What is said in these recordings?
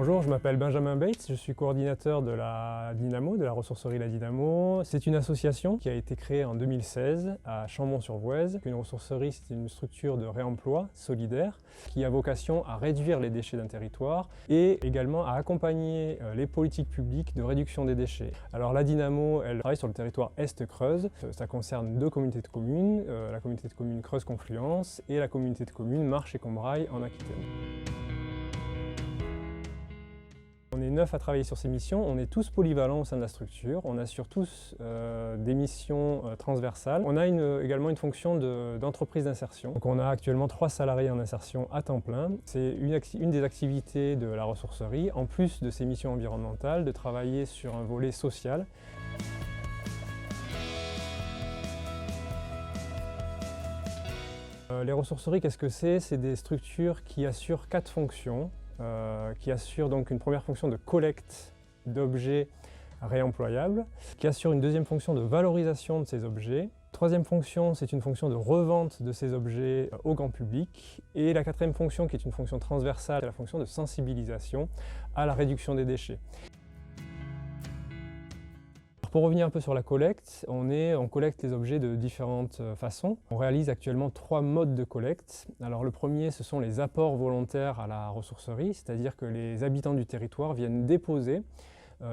Bonjour, je m'appelle Benjamin Bates, je suis coordinateur de la Dynamo, de la ressourcerie La Dynamo. C'est une association qui a été créée en 2016 à Chambon-sur-Voueize. Une ressourcerie, c'est une structure de réemploi solidaire qui a vocation à réduire les déchets d'un territoire et également à accompagner les politiques publiques de réduction des déchets. Alors la Dynamo, elle travaille sur le territoire Est-Creuse. Ça concerne deux communautés de communes, la communauté de communes Creuse-Confluence et la communauté de communes Marche et Combrailles en Aquitaine. On est 9 à travailler sur ces missions, on est tous polyvalents au sein de la structure, on assure tous des missions transversales. On a également une fonction d'entreprise d'insertion. Donc on a actuellement 3 salariés en insertion à temps plein. C'est une des activités de la ressourcerie, en plus de ses missions environnementales, de travailler sur un volet social. Les ressourceries, qu'est-ce que c'est? C'est des structures qui assurent 4 fonctions. Qui assure donc une première fonction de collecte d'objets réemployables, qui assure une deuxième fonction de valorisation de ces objets. Troisième fonction, c'est une fonction de revente de ces objets au grand public. Et la quatrième fonction, qui est une fonction transversale, c'est la fonction de sensibilisation à la réduction des déchets. Pour revenir un peu sur la collecte, on collecte les objets de différentes façons. On réalise actuellement 3 modes de collecte. Alors le premier, ce sont les apports volontaires à la ressourcerie, c'est-à-dire que les habitants du territoire viennent déposer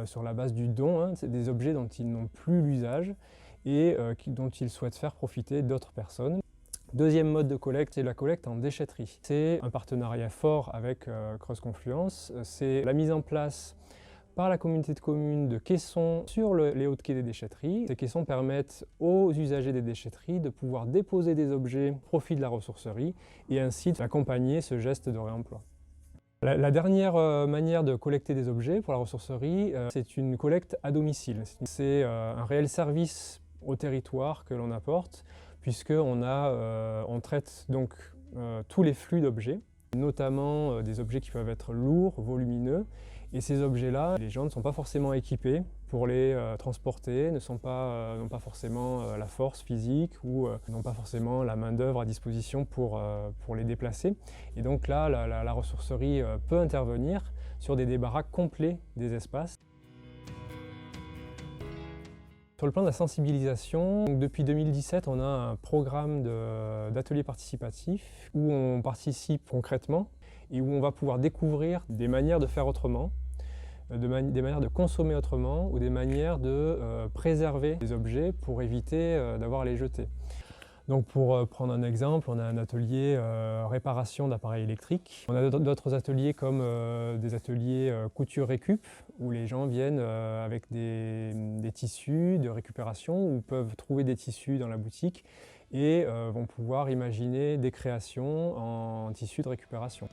sur la base du don des objets dont ils n'ont plus l'usage et dont ils souhaitent faire profiter d'autres personnes. Deuxième mode de collecte, c'est la collecte en déchetterie. C'est un partenariat fort avec Creuse Confluence. C'est la mise en place par la communauté de communes de caissons sur les hauts de quai des déchetteries. Ces caissons permettent aux usagers des déchetteries de pouvoir déposer des objets au profit de la ressourcerie et ainsi d'accompagner ce geste de réemploi. La dernière manière de collecter des objets pour la ressourcerie, c'est une collecte à domicile. C'est un réel service au territoire que l'on apporte puisqu'on traite donc tous les flux d'objets, notamment des objets qui peuvent être lourds, volumineux. Et ces objets-là, les gens ne sont pas forcément équipés pour les transporter, n'ont pas forcément la force physique ou n'ont pas forcément la main-d'œuvre à disposition pour les déplacer. Et donc là, la ressourcerie peut intervenir sur des débarras complets des espaces. Sur le plan de la sensibilisation, depuis 2017, on a un programme d'ateliers participatifs où on participe concrètement et où on va pouvoir découvrir des manières de faire autrement, des manières de consommer autrement ou des manières de préserver les objets pour éviter d'avoir à les jeter. Donc pour prendre un exemple, on a un atelier réparation d'appareils électriques. On a d'autres ateliers comme des ateliers couture récup, où les gens viennent avec des tissus de récupération ou peuvent trouver des tissus dans la boutique et vont pouvoir imaginer des créations en tissus de récupération.